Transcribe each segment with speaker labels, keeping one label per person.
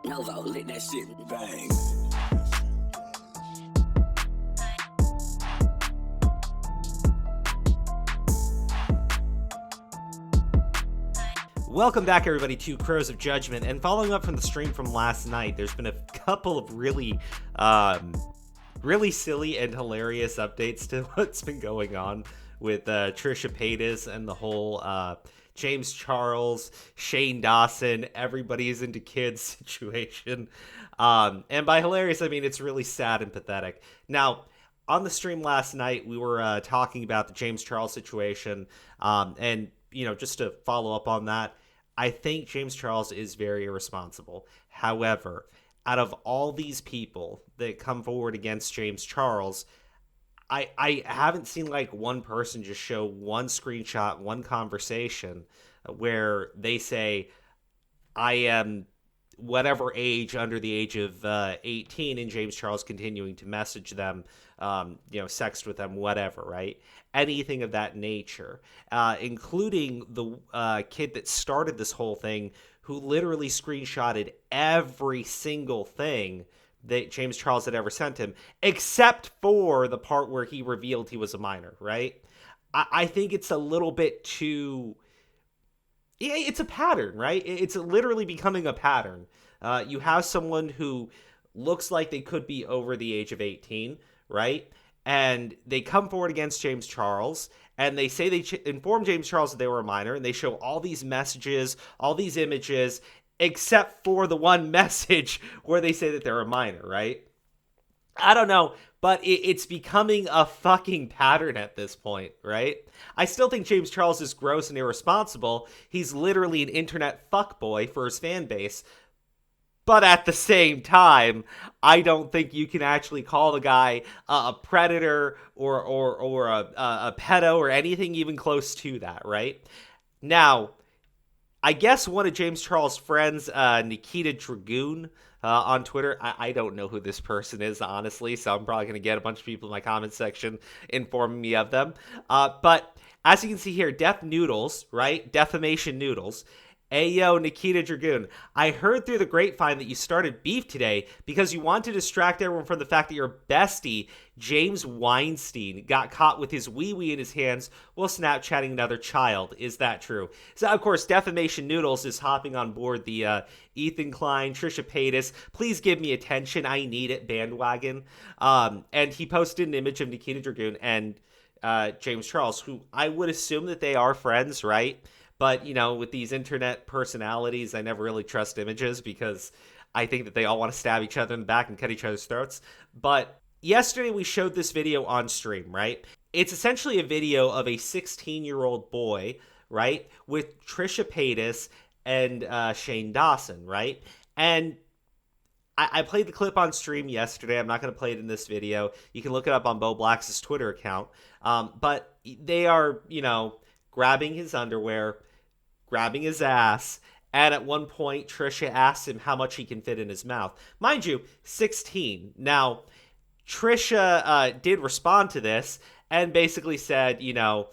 Speaker 1: Novo lit that shit bang.
Speaker 2: Welcome back, everybody, to Crows of Judgment. And following up from the stream from last night, there's been a couple of really silly and hilarious updates to what's been going on with Trisha Paytas and the whole James Charles, Shane Dawson, everybody's into kids situation. And by hilarious, I mean it's really sad and pathetic. Now, on the stream last night, we were talking about the James Charles situation. And, you know, just to follow up on that, I think James Charles is very irresponsible. However, out of all these people that come forward against James Charles, I haven't seen like one person just show one screenshot, one conversation where they say, I am whatever age under the age of 18, and James Charles continuing to message them, sext with them, whatever, right? Anything of that nature, including the kid that started this whole thing, who literally screenshotted every single thing that James Charles had ever sent him, except for the part where he revealed he was a minor, right? I think it's a little bit too... Yeah, it's a pattern, right? It's literally becoming a pattern. You have someone who looks like they could be over the age of 18, right? And they come forward against James Charles, and they say they informed James Charles that they were a minor, and they show all these messages, all these images, except for the one message where they say that they're a minor, right? I don't know, but it's becoming a fucking pattern at this point, right? I still think James Charles is gross and irresponsible. He's literally an internet fuckboy for his fan base. But at the same time, I don't think you can actually call the guy a predator or a pedo or anything even close to that, right? Now, I guess one of James Charles' friends, Nikita Dragoon, on Twitter, I don't know who this person is, honestly, so I'm probably going to get a bunch of people in my comment section informing me of them. But as you can see here, Def Noodles, right? Defamation Noodles. Ayo, Nikita Dragoon, I heard through the grapevine that you started beef today because you want to distract everyone from the fact that your bestie, James Weinstein, got caught with his wee-wee in his hands while Snapchatting another child. Is that true? So, of course, Defamation Noodles is hopping on board the Ethan Klein, Trisha Paytas, please give me attention, I need it bandwagon. And he posted an image of Nikita Dragoon and James Charles, who I would assume that they are friends, right? But, you know, with these internet personalities, I never really trust images because I think that they all want to stab each other in the back and cut each other's throats. But yesterday we showed this video on stream, right? It's essentially a video of a 16-year-old boy, right, with Trisha Paytas and Shane Dawson, right? And I played the clip on stream yesterday. I'm not going to play it in this video. You can look it up on Bo Black's Twitter account. But they are, you know, grabbing his underwear, grabbing his ass, and at one point, Trisha asks him how much he can fit in his mouth. Mind you, 16. Now, Trisha did respond to this and basically said, you know,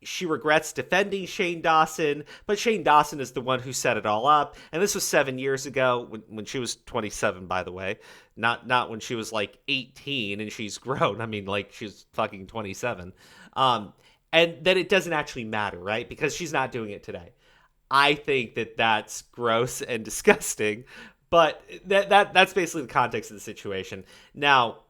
Speaker 2: she regrets defending Shane Dawson, but Shane Dawson is the one who set it all up. And this was 7 years ago when she was 27, by the way. Not when she was like 18 and she's grown. I mean, like she's fucking 27. And that it doesn't actually matter, right? Because she's not doing it today. I think that that's gross and disgusting, but that's basically the context of the situation. Now,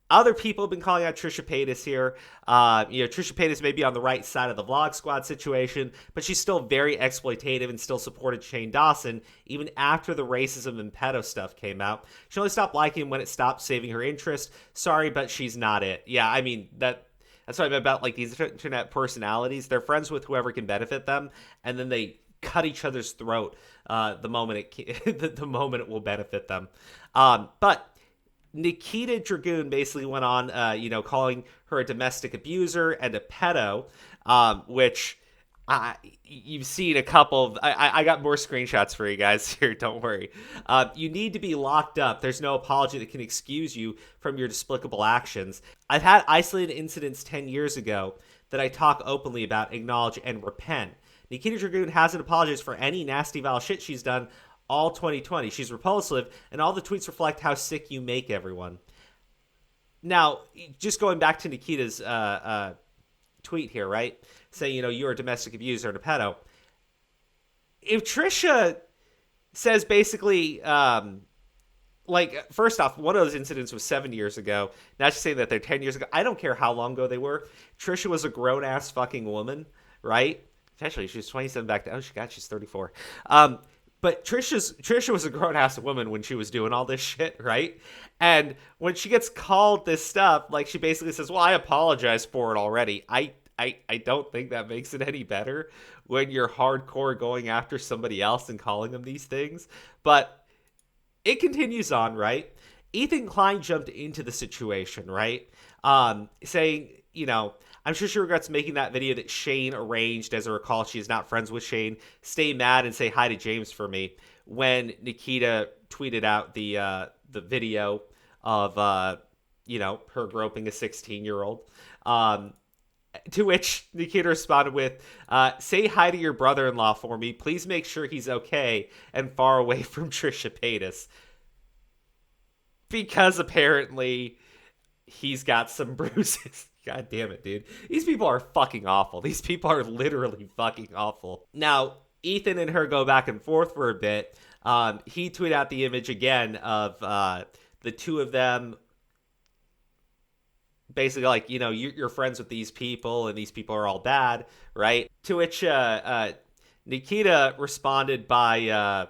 Speaker 2: other people have been calling out Trisha Paytas here. Trisha Paytas may be on the right side of the Vlog Squad situation, but she's still very exploitative and still supported Shane Dawson even after the racism and pedo stuff came out. She only stopped liking him when it stopped saving her interest. Sorry, but she's not it. Yeah, I mean, that's what I meant about like these internet personalities. They're friends with whoever can benefit them, and then they cut each other's throat the moment it will benefit them. But Nikita Dragoon basically went on, calling her a domestic abuser and a pedo, which you've seen a couple of... I got more screenshots for you guys here, don't worry. You need to be locked up. There's no apology that can excuse you from your despicable actions. I've had isolated incidents 10 years ago that I talk openly about, acknowledge, and repent. Nikita Dragoon hasn't apologized for any nasty, vile shit she's done. all 2020. She's repulsive, and all the tweets reflect how sick you make everyone. Now, just going back to Nikita's tweet here, right? Saying, you're a domestic abuser and a pedo. If Trisha says basically, first off, one of those incidents was 7 years ago. Now she's saying that they're 10 years ago. I don't care how long ago they were. Trisha was a grown-ass fucking woman, right? Actually, she was 27 back then. Oh, she's 34. But Trisha was a grown-ass woman when she was doing all this shit, right? And when she gets called this stuff, she basically says, well, I apologize for it already. I don't think that makes it any better when you're hardcore going after somebody else and calling them these things. But it continues on, right? Ethan Klein jumped into the situation, right? Saying, I'm sure she regrets making that video that Shane arranged. As I recall, she is not friends with Shane. Stay mad and say hi to James for me. When Nikita tweeted out the video of, her groping a 16-year-old. To which Nikita responded with, say hi to your brother-in-law for me. Please make sure he's okay and far away from Trisha Paytas. Because apparently he's got some bruises. God damn it, dude. These people are fucking awful. These people are literally fucking awful. Now, Ethan and her go back and forth for a bit. He tweeted out the image again of the two of them basically you're friends with these people and these people are all bad, right? To which Nikita responded by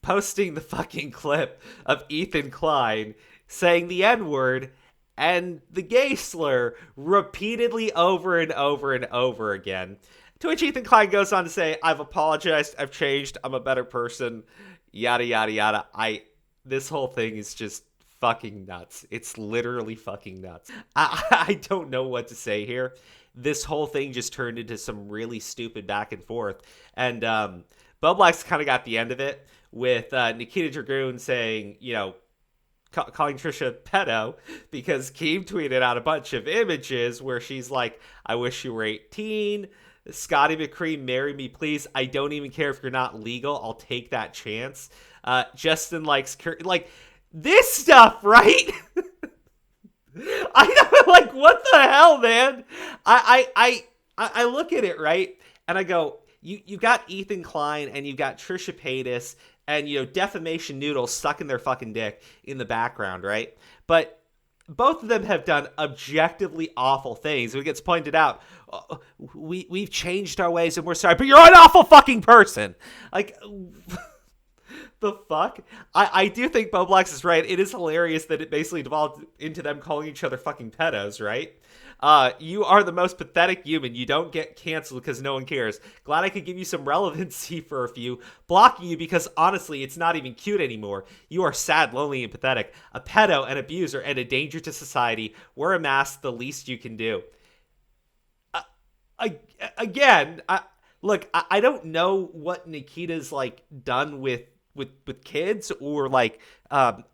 Speaker 2: posting the fucking clip of Ethan Klein saying the N-word and the gay slur repeatedly over and over and over again. To which Ethan Klein goes on to say, I've apologized, I've changed, I'm a better person, yada, yada, yada. This whole thing is just fucking nuts. It's literally fucking nuts. I don't know what to say here. This whole thing just turned into some really stupid back and forth. And Bo Black's kind of got the end of it with Nikita Dragoon saying, calling Trisha pedo because Keem tweeted out a bunch of images where she's like, I wish you were 18. Scotty McCree, marry me, please. I don't even care if you're not legal. I'll take that chance. Justin likes this stuff, right? I know, what the hell, man? I look at it, right? And I go, you've got Ethan Klein and you've got Trisha Paytas and, defamation noodles sucking their fucking dick in the background, right? But both of them have done objectively awful things. It gets pointed out, we've changed our ways and we're sorry, but you're an awful fucking person. The fuck? I do think Bo Blacks is right. It is hilarious that it basically devolved into them calling each other fucking pedos, right? You are the most pathetic human. You don't get canceled because no one cares. Glad I could give you some relevancy for a few. Blocking you because honestly, it's not even cute anymore. You are sad, lonely, and pathetic. A pedo, an abuser, and a danger to society. Wear a mask, the least you can do. Again, I don't know what Nikita's done with kids or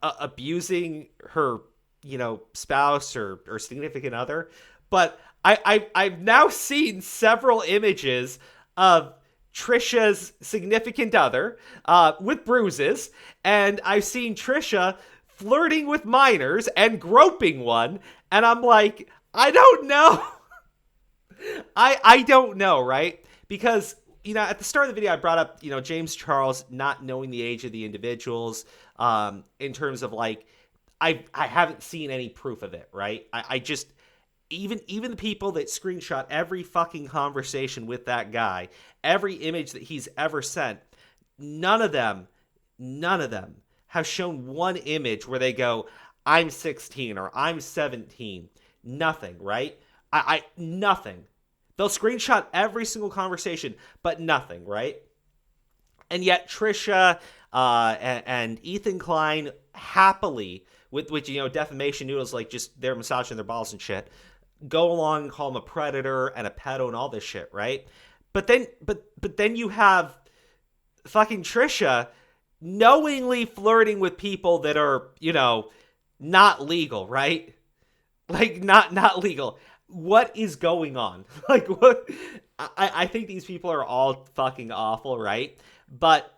Speaker 2: abusing her spouse or significant other, but I've now seen several images of Trisha's significant other with bruises, and I've seen Trisha flirting with minors and groping one, and I'm like, I don't know. I don't know, right? Because at the start of the video, I brought up, James Charles not knowing the age of the individuals, in terms of I haven't seen any proof of it, right? I just, even the people that screenshot every fucking conversation with that guy, every image that he's ever sent, none of them have shown one image where they go, I'm 16 or I'm 17. Nothing, right? Nothing. They'll screenshot every single conversation, but nothing, right? And yet Trisha and Ethan Klein happily, with defamation noodles, just they're massaging their balls and shit, go along and call him a predator and a pedo and all this shit, right? But then you have fucking Trisha knowingly flirting with people that are, not legal, right? Not legal. What is going on? What? I think these people are all fucking awful, right? But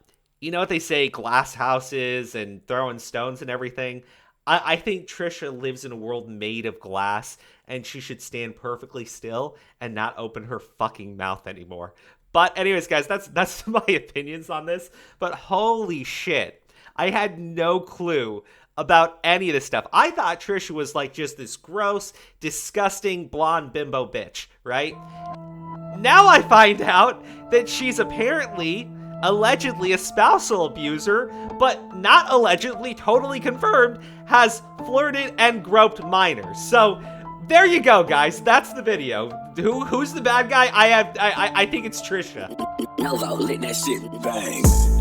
Speaker 2: You know what they say, glass houses and throwing stones and everything? I think Trisha lives in a world made of glass, and she should stand perfectly still and not open her fucking mouth anymore. But anyways, guys, that's my opinions on this. But holy shit, I had no clue about any of this stuff. I thought Trisha was like just this gross, disgusting blonde bimbo bitch, right? Now I find out that she's apparently, allegedly a spousal abuser, but not allegedly, totally confirmed, has flirted and groped minors. So there you go, guys. That's the video. Who's the bad guy? I think it's Trisha.
Speaker 1: Nova, let that shit bang.